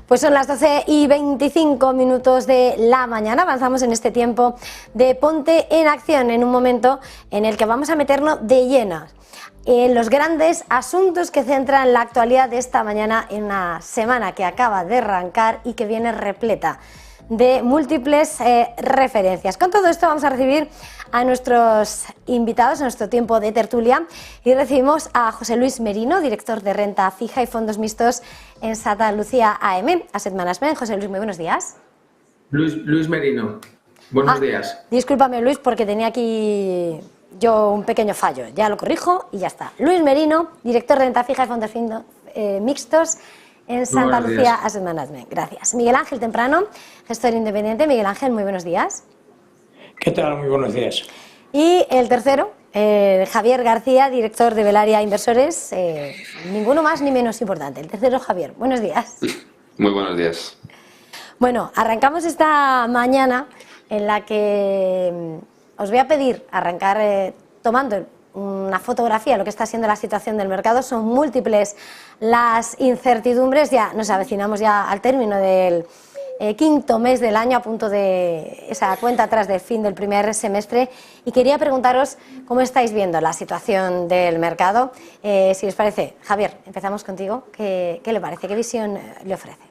Pues son las 12:25 de la mañana, avanzamos en este tiempo de Ponte en Acción, en un momento en el que vamos a meternos de lleno en los grandes asuntos que centran la actualidad de esta mañana, en una semana que acaba de arrancar y que viene repleta de múltiples referencias. Con todo esto vamos a recibir a nuestros invitados en nuestro tiempo de tertulia y recibimos a José Luis Merino, director de renta fija y fondos mixtos en Santa Lucía AM Asset Management. José Luis, muy buenos días. Luis Merino, buenos días. Discúlpame, Luis, porque tenía aquí yo un pequeño fallo, ya lo corrijo y ya está. Luis Merino, director de renta fija y fondos mixtos en Santa Lucía Asset Management. Gracias. Miguel Ángel Temprano, gestor independiente. Miguel Ángel, muy buenos días. ¿Qué tal? Muy buenos días. Y el tercero, Javier García, director de Velaria Inversores. Ninguno más ni menos importante. El tercero, Javier. Buenos días. Muy buenos días. Bueno, arrancamos esta mañana en la que os voy a pedir arrancar tomando una fotografía de lo que está siendo la situación del mercado. Son múltiples las incertidumbres, ya nos avecinamos ya al término del quinto mes del año, a punto de esa cuenta atrás del fin del primer semestre, y quería preguntaros cómo estáis viendo la situación del mercado. Si os parece, Javier, empezamos contigo. ¿Qué le parece? ¿Qué visión le ofrece?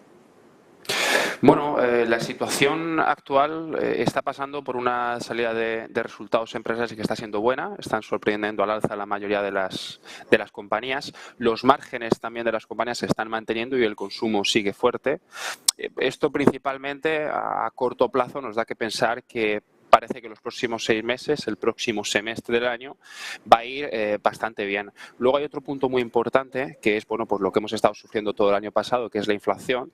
Bueno, la situación actual está pasando por una salida de resultados empresariales y que está siendo buena. Están sorprendiendo al alza la mayoría de las compañías. Los márgenes también de las compañías se están manteniendo y el consumo sigue fuerte. Esto principalmente a corto plazo nos da que pensar que parece que los próximos 6 meses, el próximo semestre del año, va a ir bastante bien. Luego hay otro punto muy importante, que es bueno, pues lo que hemos estado sufriendo todo el año pasado, que es la inflación.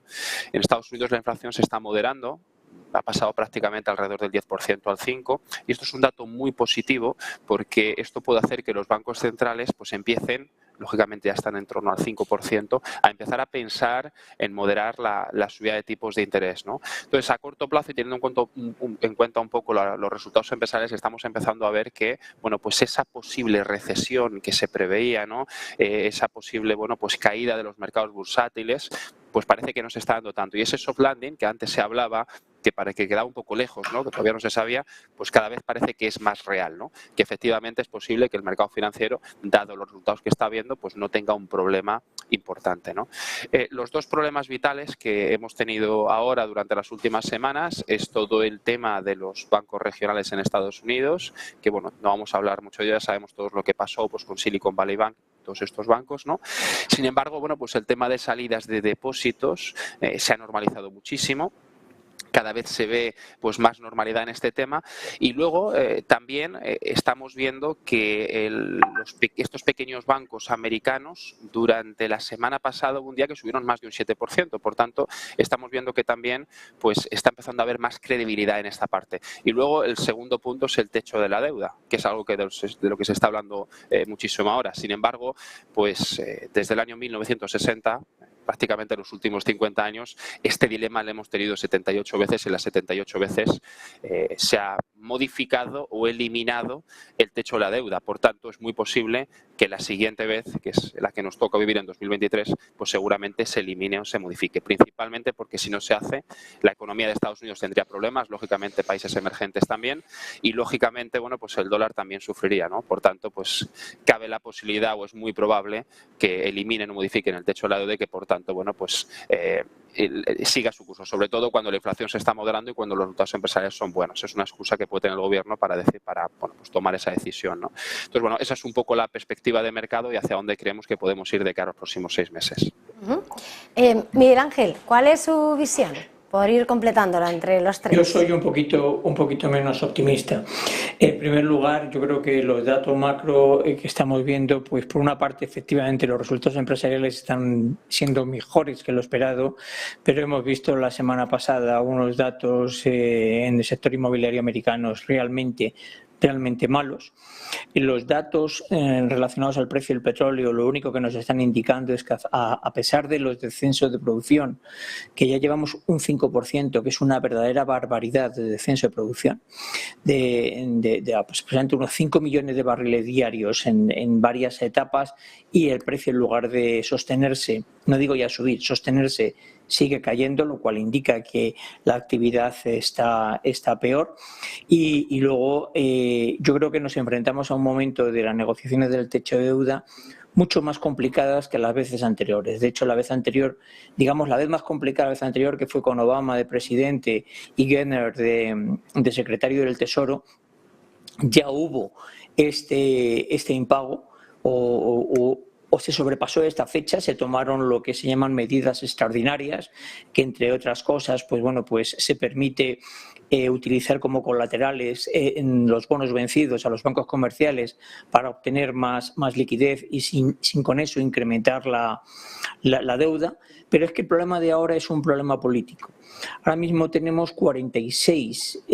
En Estados Unidos la inflación se está moderando, ha pasado prácticamente alrededor del 10% al 5%, y esto es un dato muy positivo porque esto puede hacer que los bancos centrales pues empiecen, lógicamente ya están en torno al 5%, a empezar a pensar en moderar la subida de tipos de interés, ¿no? Entonces, a corto plazo y teniendo en cuenta un poco los resultados empresariales, estamos empezando a ver que, bueno, pues esa posible recesión que se preveía, ¿no? Esa posible, bueno, pues caída de los mercados bursátiles, pues parece que no se está dando tanto. Y ese soft landing que antes se hablaba, que para que quedaba un poco lejos, ¿no? Que todavía no se sabía, pues cada vez parece que es más real, ¿no? Que efectivamente es posible que el mercado financiero, dado los resultados que está viendo, pues no tenga un problema importante, ¿no? Los dos problemas vitales que hemos tenido ahora durante las últimas semanas es todo el tema de los bancos regionales en Estados Unidos, que bueno, no vamos a hablar mucho de ello, ya sabemos todos lo que pasó pues con Silicon Valley Bank, todos estos bancos, ¿no? Sin embargo, bueno, pues el tema de salidas de depósitos se ha normalizado muchísimo. Cada vez se ve pues más normalidad en este tema y luego también estamos viendo que estos pequeños bancos americanos durante la semana pasada hubo un día que subieron más de un 7%, por tanto estamos viendo que también pues está empezando a haber más credibilidad en esta parte. Y luego el segundo punto es el techo de la deuda, que es algo que de lo que se está hablando muchísimo ahora. Sin embargo, pues desde el año 1960, prácticamente los últimos 50 años, este dilema lo hemos tenido 78 veces y las 78 veces se ha modificado o eliminado el techo de la deuda. Por tanto, es muy posible que la siguiente vez, que es la que nos toca vivir en 2023, pues seguramente se elimine o se modifique. Principalmente porque si no se hace, la economía de Estados Unidos tendría problemas, lógicamente países emergentes también, y lógicamente, bueno, pues el dólar también sufriría, ¿no? Por tanto, pues cabe la posibilidad o es muy probable que eliminen o modifiquen el techo de la deuda y que, por tanto, bueno, pues siga su curso, sobre todo cuando la inflación se está moderando y cuando los resultados empresariales son buenos. Es una excusa que puede tener el gobierno para bueno, pues tomar esa decisión, ¿no? Entonces, bueno, esa es un poco la perspectiva de mercado y hacia dónde creemos que podemos ir de cara a los próximos 6 meses. Miguel Ángel, ¿cuál es su visión? Por ir completándola entre los tres. Yo soy un poquito menos optimista. En primer lugar, yo creo que los datos macro que estamos viendo, pues por una parte, efectivamente, los resultados empresariales están siendo mejores que lo esperado, pero hemos visto la semana pasada unos datos en el sector inmobiliario americano realmente malos. Y los datos relacionados al precio del petróleo, lo único que nos están indicando es que a pesar de los descensos de producción, que ya llevamos un 5%, que es una verdadera barbaridad de descenso de producción, de aproximadamente unos 5 millones de barriles diarios en varias etapas, y el precio, en lugar de sostenerse, no digo ya subir, sostenerse, sigue cayendo, lo cual indica que la actividad está peor. Y luego yo creo que nos enfrentamos a un momento de las negociaciones del techo de deuda mucho más complicadas que las veces anteriores. De hecho, la vez anterior, digamos, la vez más complicada, la vez anterior, que fue con Obama de presidente y Geithner de secretario del Tesoro, ya hubo este impago o se sobrepasó esta fecha, se tomaron lo que se llaman medidas extraordinarias, que entre otras cosas, pues se permite utilizar como colaterales en los bonos vencidos a los bancos comerciales para obtener más liquidez y sin con eso incrementar la deuda, pero es que el problema de ahora es un problema político. Ahora mismo tenemos 46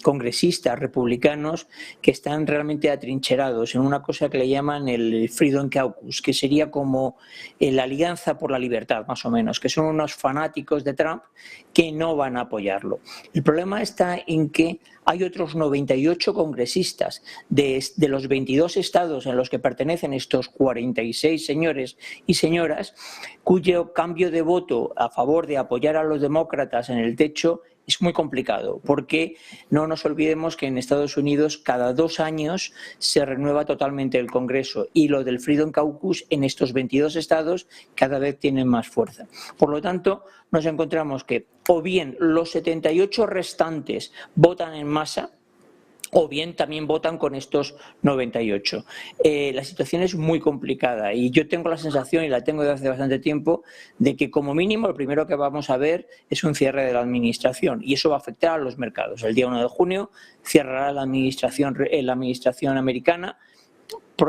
congresistas republicanos que están realmente atrincherados en una cosa que le llaman el Freedom Caucus, que sería como la Alianza por la Libertad, más o menos, que son unos fanáticos de Trump que no van a apoyarlo. El problema está en que hay otros 98 congresistas de los 22 estados en los que pertenecen estos 46 señores y señoras, cuyo cambio de voto a favor de apoyar a los demócratas en el techo es muy complicado, porque no nos olvidemos que en Estados Unidos cada 2 años se renueva totalmente el Congreso y lo del Freedom Caucus en estos 22 estados cada vez tiene más fuerza. Por lo tanto, nos encontramos que o bien los 78 restantes votan en masa, o bien también votan con estos 98. La situación es muy complicada y yo tengo la sensación, y la tengo desde hace bastante tiempo, de que como mínimo lo primero que vamos a ver es un cierre de la administración y eso va a afectar a los mercados. El día 1 de junio cerrará la administración americana,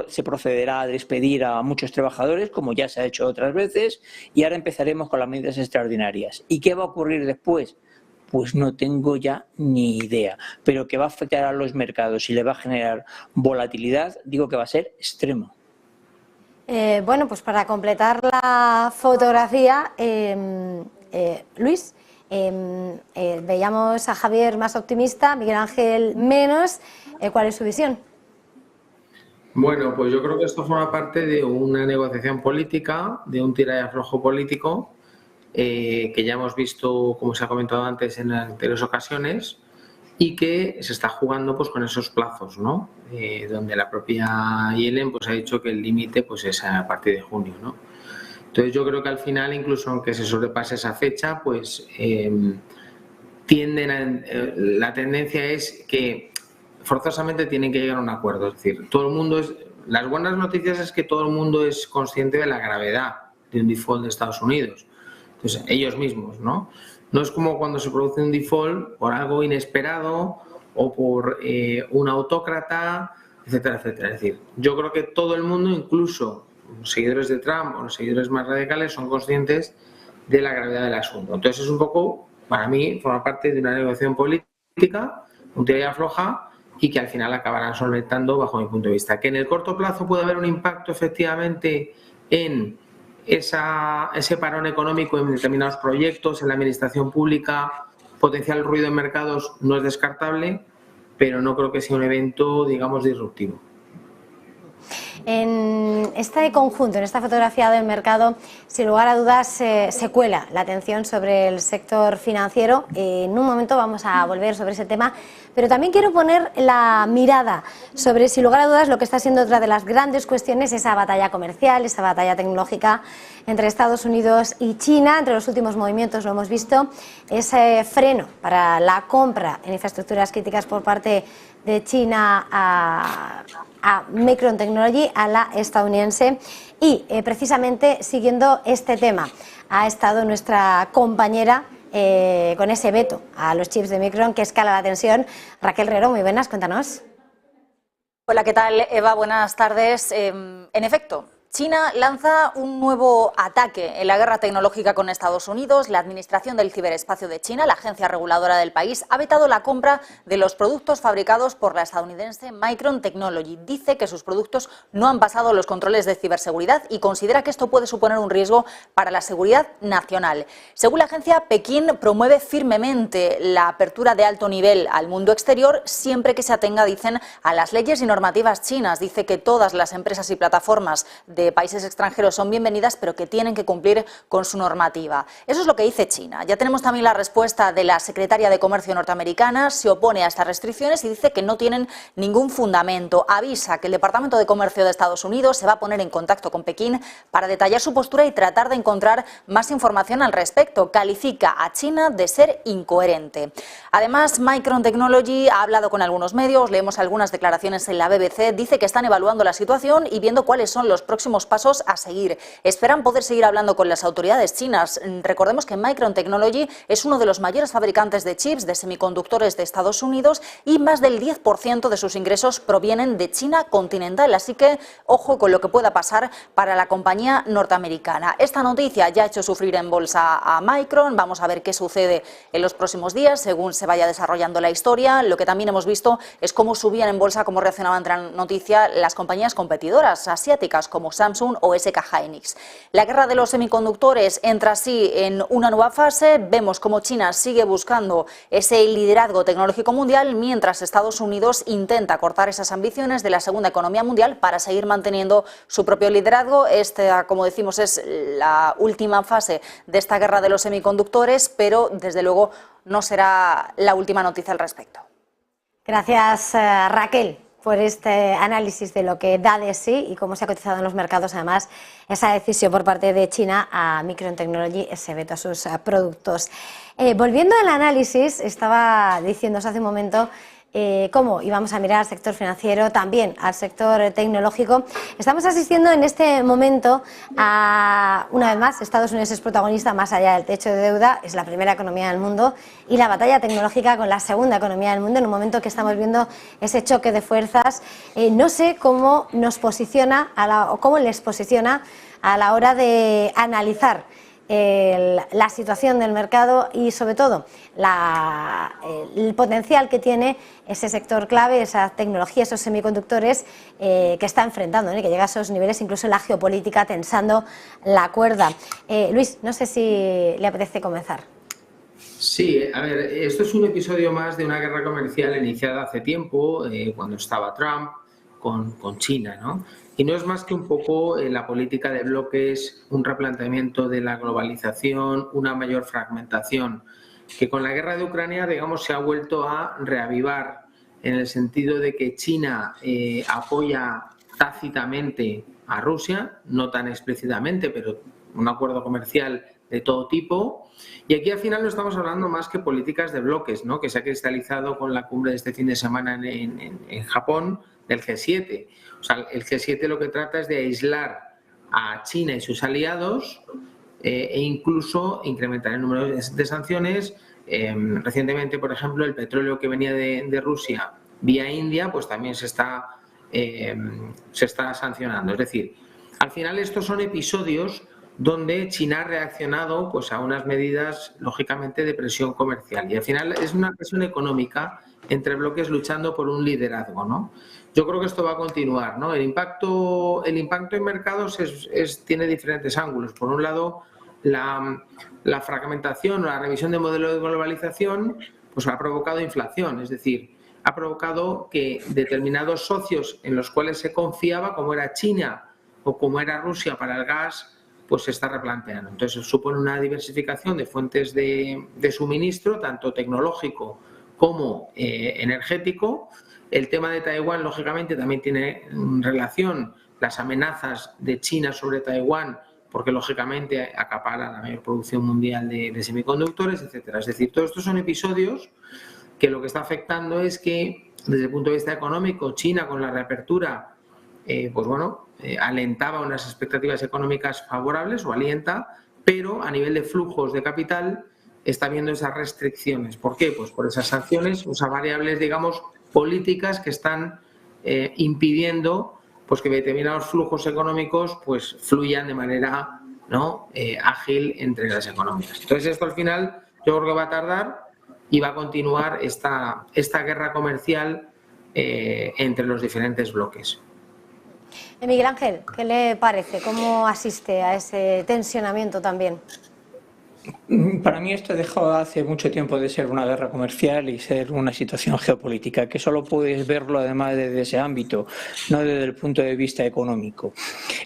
se procederá a despedir a muchos trabajadores, como ya se ha hecho otras veces, y ahora empezaremos con las medidas extraordinarias. ¿Y qué va a ocurrir después? Pues no tengo ya ni idea, pero que va a afectar a los mercados y le va a generar volatilidad, digo que va a ser extremo. Bueno, pues para completar la fotografía, Luis, veíamos a Javier más optimista, Miguel Ángel menos. ¿Cuál es su visión? Bueno, pues yo creo que esto forma parte de una negociación política, de un tira y aflojo político, que ya hemos visto, como se ha comentado antes, en anteriores ocasiones, y que se está jugando pues con esos plazos, ¿no? Donde la propia Yellen pues ha dicho que el límite pues es a partir de junio, ¿no? Entonces yo creo que al final, incluso aunque se sobrepase esa fecha, pues la tendencia es que forzosamente tienen que llegar a un acuerdo. Es decir, todo el mundo las buenas noticias es que todo el mundo es consciente de la gravedad de un default de Estados Unidos. Entonces, ellos mismos, ¿no? No es como cuando se produce un default por algo inesperado o por un autócrata, etcétera, etcétera. Es decir, yo creo que todo el mundo, incluso los seguidores de Trump o los seguidores más radicales, son conscientes de la gravedad del asunto. Entonces, es un poco, para mí, forma parte de una negociación política, un tira y afloja, y que al final acabarán solventando, bajo mi punto de vista. Que en el corto plazo puede haber un impacto, efectivamente, en ese parón económico en determinados proyectos, en la administración pública, potencial ruido en mercados no es descartable, pero no creo que sea un evento, digamos, disruptivo. En este conjunto, en esta fotografía del mercado, sin lugar a dudas se cuela la atención sobre el sector financiero. En un momento vamos a volver sobre ese tema, pero también quiero poner la mirada sobre, sin lugar a dudas, lo que está siendo otra de las grandes cuestiones, esa batalla comercial, esa batalla tecnológica entre Estados Unidos y China. Entre los últimos movimientos lo hemos visto, ese freno para la compra en infraestructuras críticas por parte de China a Micron Technology, a la estadounidense, y precisamente siguiendo este tema ha estado nuestra compañera con ese veto a los chips de Micron que escala la tensión. Raquel Rero, muy buenas, cuéntanos. Hola, ¿qué tal, Eva? Buenas tardes. En efecto, China lanza un nuevo ataque en la guerra tecnológica con Estados Unidos. La Administración del Ciberespacio de China, la agencia reguladora del país, ha vetado la compra de los productos fabricados por la estadounidense Micron Technology. Dice que sus productos no han pasado los controles de ciberseguridad y considera que esto puede suponer un riesgo para la seguridad nacional. Según la agencia, Pekín promueve firmemente la apertura de alto nivel al mundo exterior siempre que se atenga, dicen, a las leyes y normativas chinas. Dice que todas las empresas y plataformas de de países extranjeros son bienvenidas, pero que tienen que cumplir con su normativa. Eso es lo que dice China. Ya tenemos también la respuesta de la secretaria de Comercio norteamericana. Se opone a estas restricciones y dice que no tienen ningún fundamento. Avisa que el Departamento de Comercio de Estados Unidos se va a poner en contacto con Pekín para detallar su postura y tratar de encontrar más información al respecto. Califica a China de ser incoherente. Además, Micron Technology ha hablado con algunos medios, leemos algunas declaraciones en la BBC, dice que están evaluando la situación y viendo cuáles son los próximos pasos a seguir. Esperan poder seguir hablando con las autoridades chinas. Recordemos que Micron Technology es uno de los mayores fabricantes de chips, de semiconductores de Estados Unidos, y más del 10% de sus ingresos provienen de China continental. Así que ojo con lo que pueda pasar para la compañía norteamericana. Esta noticia ya ha hecho sufrir en bolsa a Micron. Vamos a ver qué sucede en los próximos días según se vaya desarrollando la historia. Lo que también hemos visto es cómo subían en bolsa, cómo reaccionaban ante la noticia las compañías competidoras asiáticas como Samsung o SK Hynix. La guerra de los semiconductores entra así en una nueva fase. Vemos cómo China sigue buscando ese liderazgo tecnológico mundial, mientras Estados Unidos intenta cortar esas ambiciones de la segunda economía mundial para seguir manteniendo su propio liderazgo. Esta, como decimos, es la última fase de esta guerra de los semiconductores, pero desde luego no será la última noticia al respecto. Gracias, Raquel, por este análisis de lo que da de sí y cómo se ha cotizado en los mercados, además, esa decisión por parte de China a Micron Technology, ese veto a sus productos. Volviendo al análisis, estaba diciéndose hace un momento cómo íbamos a mirar al sector financiero, también al sector tecnológico. Estamos asistiendo en este momento a, una vez más, Estados Unidos es protagonista más allá del techo de deuda, es la primera economía del mundo, y la batalla tecnológica con la segunda economía del mundo, en un momento que estamos viendo ese choque de fuerzas. No sé cómo nos posiciona o cómo les posiciona a la hora de analizar la situación del mercado y sobre todo el potencial que tiene ese sector clave, esa tecnología, esos semiconductores que está enfrentando, que llega a esos niveles incluso en la geopolítica tensando la cuerda. Luis, no sé si le apetece comenzar. Sí, a ver, esto es un episodio más de una guerra comercial iniciada hace tiempo, cuando estaba Trump con China, ¿no? Y no es más que un poco la política de bloques, un replanteamiento de la globalización, una mayor fragmentación, que con la guerra de Ucrania, digamos, se ha vuelto a reavivar en el sentido de que China apoya tácitamente a Rusia, no tan explícitamente, pero un acuerdo comercial de todo tipo. Y aquí al final no estamos hablando más que políticas de bloques, ¿no? Que se ha cristalizado con la cumbre de este fin de semana en Japón del G7. O sea, el G7 lo que trata es de aislar a China y sus aliados e incluso incrementar el número de sanciones. Recientemente, por ejemplo, el petróleo que venía de Rusia vía India, pues también se está sancionando. Es decir, al final estos son episodios donde China ha reaccionado pues a unas medidas, lógicamente, de presión comercial. Y al final es una presión económica entre bloques luchando por un liderazgo, ¿no? Yo creo que esto va a continuar, ¿no? El impacto en mercados tiene diferentes ángulos. Por un lado, la fragmentación o la revisión del modelo de globalización pues ha provocado inflación, es decir, ha provocado que determinados socios en los cuales se confiaba, como era China o como era Rusia para el gas, pues se está replanteando. Entonces supone una diversificación de fuentes de suministro, tanto tecnológico como energético. El tema de Taiwán, lógicamente, también tiene relación las amenazas de China sobre Taiwán, porque lógicamente acapara la mayor producción mundial de semiconductores, etcétera. Es decir, todos estos son episodios que lo que está afectando es que, desde el punto de vista económico, China con la reapertura, alentaba unas expectativas económicas favorables o alienta, pero a nivel de flujos de capital está viendo esas restricciones. ¿Por qué? Pues por esas sanciones, esas variables, digamos, políticas que están impidiendo pues que determinados flujos económicos pues fluyan de manera ágil entre las economías. Entonces esto al final yo creo que va a tardar y va a continuar esta guerra comercial entre los diferentes bloques. Miguel Ángel, ¿qué le parece? ¿Cómo asiste a ese tensionamiento también? Para mí esto dejó hace mucho tiempo de ser una guerra comercial y ser una situación geopolítica, que solo puedes verlo además desde ese ámbito, no desde el punto de vista económico.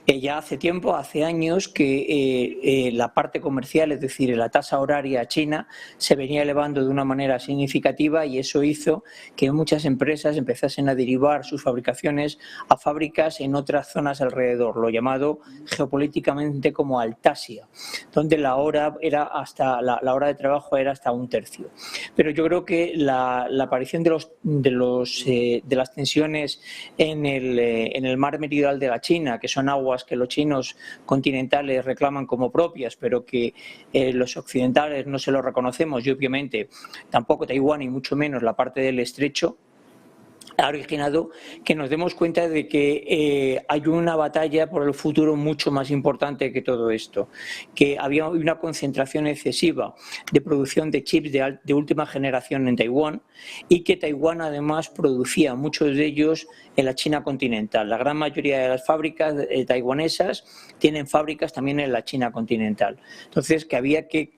Ya hace tiempo, hace años, que la parte comercial, es decir, la tasa horaria china, se venía elevando de una manera significativa y eso hizo que muchas empresas empezasen a derivar sus fabricaciones a fábricas en otras zonas alrededor, lo llamado geopolíticamente como Altasia, donde la hora de trabajo era hasta un tercio. Pero yo creo que la aparición de las tensiones en el mar meridional de la China, que son aguas que los chinos continentales reclaman como propias, pero que los occidentales no se lo reconocemos, y obviamente tampoco Taiwán y mucho menos la parte del estrecho, ha originado que nos demos cuenta de que hay una batalla por el futuro mucho más importante que todo esto, que había una concentración excesiva de producción de chips de última generación en Taiwán y que Taiwán además producía muchos de ellos en la China continental. La gran mayoría de las fábricas taiwanesas tienen fábricas también en la China continental. Entonces, que había que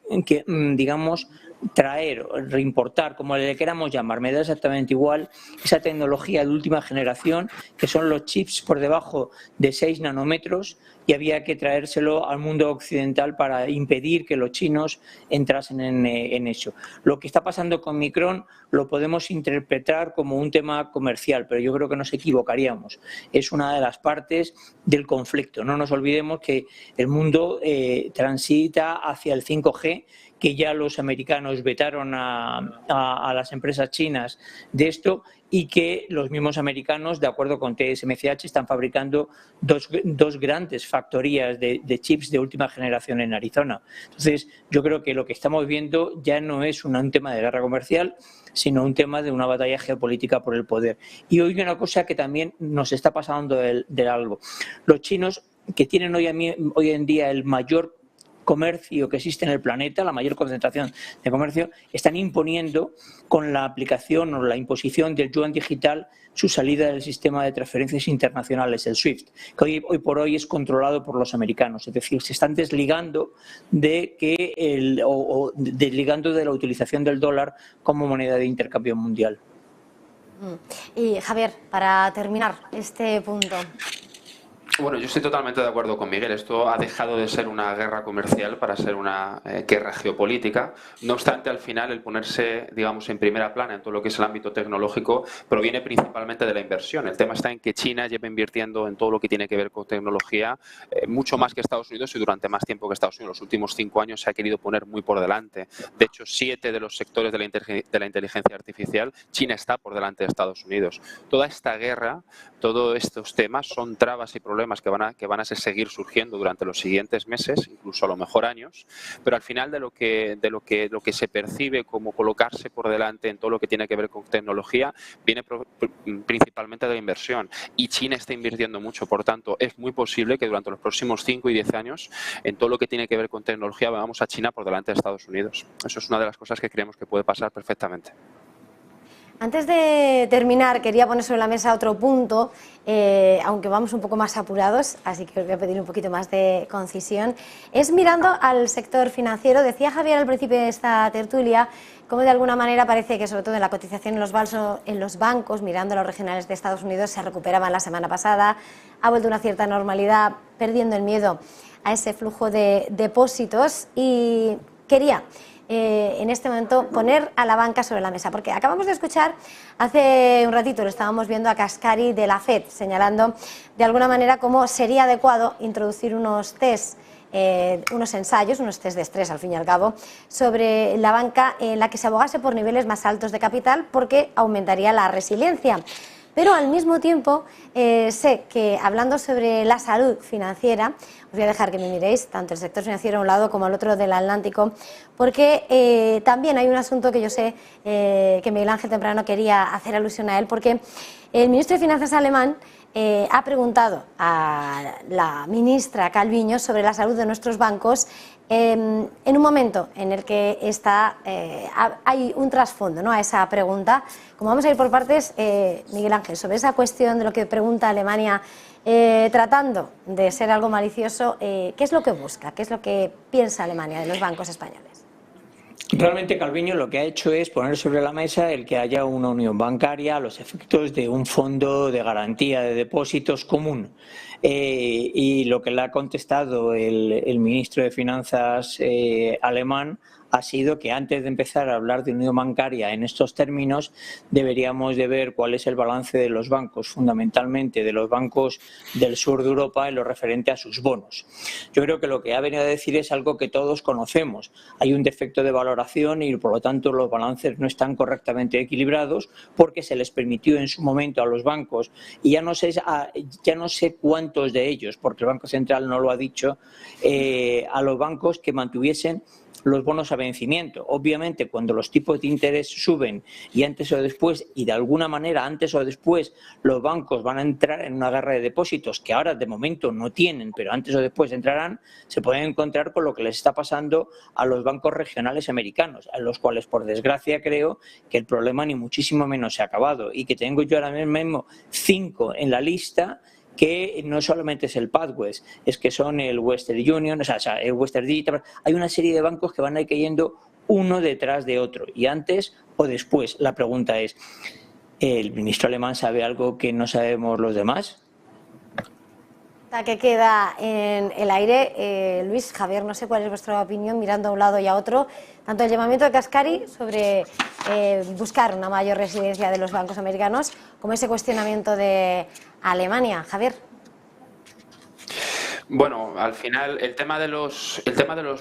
digamos, traer, reimportar, como le queramos llamar, me da exactamente igual, esa tecnología de última generación, que son los chips por debajo de 6 nanómetros, y había que traérselo al mundo occidental para impedir que los chinos entrasen en eso. Lo que está pasando con Micron lo podemos interpretar como un tema comercial, pero yo creo que nos equivocaríamos. Es una de las partes del conflicto. No nos olvidemos que el mundo transita hacia el 5G, que ya los americanos vetaron a las empresas chinas de esto, y que los mismos americanos, de acuerdo con TSMC, están fabricando dos grandes factorías de chips de última generación en Arizona. Entonces, yo creo que lo que estamos viendo ya no es un tema de guerra comercial, sino un tema de una batalla geopolítica por el poder. Y hoy una cosa que también nos está pasando de algo. Los chinos, que tienen hoy en día el mayor comercio que existe en el planeta, la mayor concentración de comercio, están imponiendo con la aplicación o la imposición del yuan digital su salida del sistema de transferencias internacionales, el SWIFT, que hoy por hoy es controlado por los americanos. Es decir, se están desligando desligando de la utilización del dólar como moneda de intercambio mundial. Y Javier, para terminar este punto. Bueno, yo estoy totalmente de acuerdo con Miguel. Esto ha dejado de ser una guerra comercial para ser una guerra geopolítica. No obstante, al final, el ponerse, digamos, en primera plana en todo lo que es el ámbito tecnológico proviene principalmente de la inversión. El tema está en que China lleva invirtiendo en todo lo que tiene que ver con tecnología mucho más que Estados Unidos y durante más tiempo que Estados Unidos. Los últimos 5 años se ha querido poner muy por delante. De hecho, 7 de los sectores de la inteligencia artificial, China está por delante de Estados Unidos. Toda esta guerra, todos estos temas son trabas y problemas que van a seguir surgiendo durante los siguientes meses, incluso a lo mejor años, pero al final de lo que se percibe como colocarse por delante en todo lo que tiene que ver con tecnología viene principalmente de la inversión, y China está invirtiendo mucho. Por tanto, es muy posible que durante los próximos 5 y 10 años en todo lo que tiene que ver con tecnología veamos a China por delante de Estados Unidos. Eso es una de las cosas que creemos que puede pasar perfectamente. Antes de terminar, quería poner sobre la mesa otro punto, aunque vamos un poco más apurados, así que os voy a pedir un poquito más de concisión. Es mirando al sector financiero. Decía Javier al principio de esta tertulia cómo de alguna manera parece que, sobre todo en la cotización en los bancos, mirando a los regionales de Estados Unidos, se recuperaban la semana pasada, ha vuelto una cierta normalidad, perdiendo el miedo a ese flujo de depósitos, y quería en este momento poner a la banca sobre la mesa, porque acabamos de escuchar hace un ratito, lo estábamos viendo a Cascari de la FED, señalando de alguna manera cómo sería adecuado introducir unos test, unos ensayos, unos test de estrés al fin y al cabo, sobre la banca en la que se abogase por niveles más altos de capital, porque aumentaría la resiliencia. Pero al mismo tiempo sé que, hablando sobre la salud financiera, os voy a dejar que me miréis tanto el sector financiero a un lado como al otro del Atlántico, porque también hay un asunto que yo sé que Miguel Ángel temprano quería hacer alusión a él, porque el ministro de Finanzas alemán ha preguntado a la ministra Calviño sobre la salud de nuestros bancos en un momento en el que hay un trasfondo, ¿no?, a esa pregunta. Como vamos a ir por partes, Miguel Ángel, sobre esa cuestión de lo que pregunta Alemania, tratando de ser algo malicioso, ¿qué es lo que busca? ¿Qué es lo que piensa Alemania de los bancos españoles? Realmente Calviño lo que ha hecho es poner sobre la mesa el que haya una unión bancaria a los efectos de un fondo de garantía de depósitos común. Y lo que le ha contestado el ministro de Finanzas alemán ha sido que antes de empezar a hablar de unión bancaria en estos términos deberíamos de ver cuál es el balance de los bancos, fundamentalmente de los bancos del sur de Europa en lo referente a sus bonos. Yo creo que lo que ha venido a decir es algo que todos conocemos. Hay un defecto de valoración y por lo tanto los balances no están correctamente equilibrados porque se les permitió en su momento a los bancos, y ya no sé cuántos de ellos, porque el Banco Central no lo ha dicho, a los bancos que mantuviesen los bonos a vencimiento. Obviamente, cuando los tipos de interés suben y antes o después, y de alguna manera antes o después, los bancos van a entrar en una guerra de depósitos que ahora de momento no tienen, pero antes o después entrarán, se pueden encontrar con lo que les está pasando a los bancos regionales americanos, a los cuales, por desgracia, creo que el problema ni muchísimo menos se ha acabado y que tengo yo ahora mismo 5 en la lista, que no solamente es el PacWest, es que son el Western Union, o sea, el Western Digital. Hay una serie de bancos que van a ir cayendo uno detrás de otro, y antes o después. La pregunta es, ¿el ministro alemán sabe algo que no sabemos los demás? Que queda en el aire. Luis, Javier, no sé cuál es vuestra opinión, mirando a un lado y a otro, tanto el llamamiento de Kaspari sobre buscar una mayor residencia de los bancos americanos, como ese cuestionamiento de Alemania. Javier. Bueno, al final el tema de los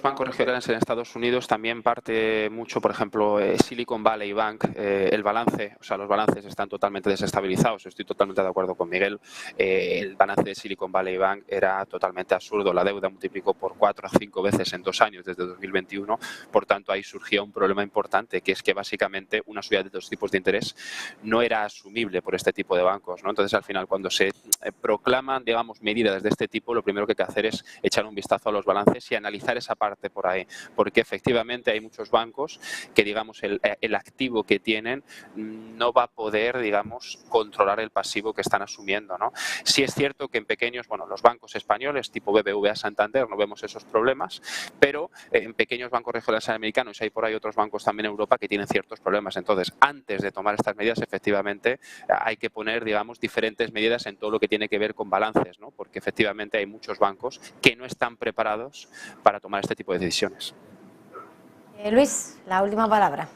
bancos regionales en Estados Unidos también parte mucho, por ejemplo, Silicon Valley Bank, el balance, o sea, los balances están totalmente desestabilizados. Estoy totalmente de acuerdo con Miguel. El balance de Silicon Valley Bank era totalmente absurdo. La deuda multiplicó por 4 a 5 veces en 2 años desde 2021. Por tanto, ahí surgía un problema importante, que es que básicamente una subida de los tipos de interés no era asumible por este tipo de bancos, ¿no? Entonces, al final, cuando se proclaman, digamos, medidas de este tipo, lo primero que hay que hacer es echar un vistazo a los balances y analizar esa parte por ahí, porque efectivamente hay muchos bancos que, digamos, el activo que tienen no va a poder, digamos, controlar el pasivo que están asumiendo, ¿no? Sí es cierto que en pequeños, bueno, los bancos españoles tipo BBVA, Santander, no vemos esos problemas, pero en pequeños bancos regionales americanos hay por ahí otros bancos también en Europa que tienen ciertos problemas. Entonces, antes de tomar estas medidas, efectivamente, hay que poner, digamos, diferentes medidas en todo lo que tiene que ver con balances, ¿no? Porque efectivamente hay muchos bancos que no están preparados para tomar este tipo de decisiones. Luis, la última palabra.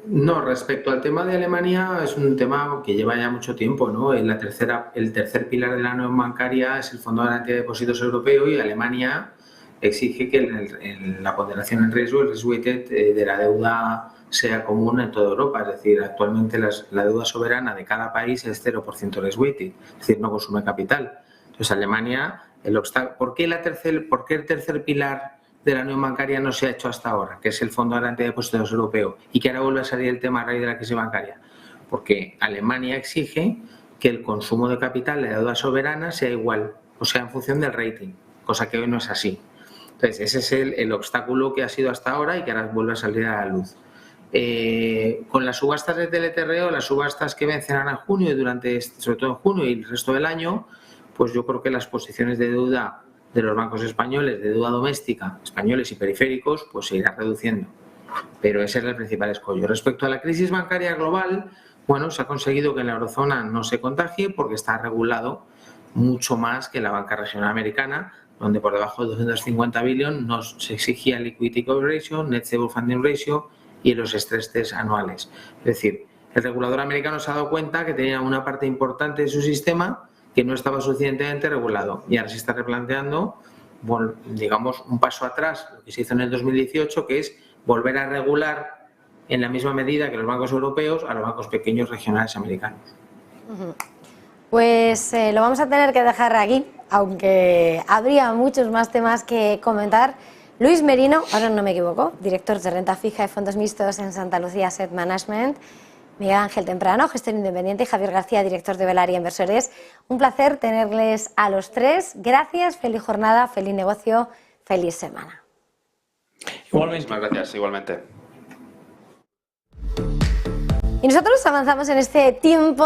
No, respecto al tema de Alemania, es un tema que lleva ya mucho tiempo, ¿no? El tercer pilar de la unión bancaria es el Fondo de Garantía de Depósitos Europeo, y Alemania exige que la ponderación en riesgo, el risk weighted de la deuda, sea común en toda Europa. Es decir, actualmente la deuda soberana de cada país es 0% risk weighted, es decir, no consume capital. Entonces, Alemania, ¿por qué el tercer pilar de la unión bancaria no se ha hecho hasta ahora, que es el Fondo de Garantía de Depósitos Europeo, y que ahora vuelve a salir el tema a raíz de la crisis bancaria? Porque Alemania exige que el consumo de capital de la deuda soberana sea igual, o sea, en función del rating, cosa que hoy no es así. Entonces, ese es el obstáculo que ha sido hasta ahora y que ahora vuelve a salir a la luz. Con las subastas de TLTRO, las subastas que vencerán en junio y sobre todo en junio y el resto del año, pues yo creo que las posiciones de deuda de los bancos españoles, de deuda doméstica, españoles y periféricos, pues se irá reduciendo. Pero ese es el principal escollo. Respecto a la crisis bancaria global, bueno, se ha conseguido que en la eurozona no se contagie porque está regulado mucho más que la banca regional americana, donde por debajo de 250 billones se exigía liquidity coverage ratio, net stable funding ratio y los stress test anuales. Es decir, el regulador americano se ha dado cuenta que tenía una parte importante de su sistema que no estaba suficientemente regulado, y ahora se está replanteando, bueno, digamos, un paso atrás, lo que se hizo en el 2018, que es volver a regular en la misma medida que los bancos europeos a los bancos pequeños regionales americanos. Pues lo vamos a tener que dejar aquí, aunque habría muchos más temas que comentar. Luis Merino, ahora no me equivoco, director de renta fija y fondos mixtos en Santa Lucía Asset Management, Miguel Ángel Temprano, gestor independiente, y Javier García, director de Velaria Inversores. Un placer tenerles a los tres. Gracias, feliz jornada, feliz negocio, feliz semana. Igualmente. Muchas gracias, igualmente. Y nosotros avanzamos en este tiempo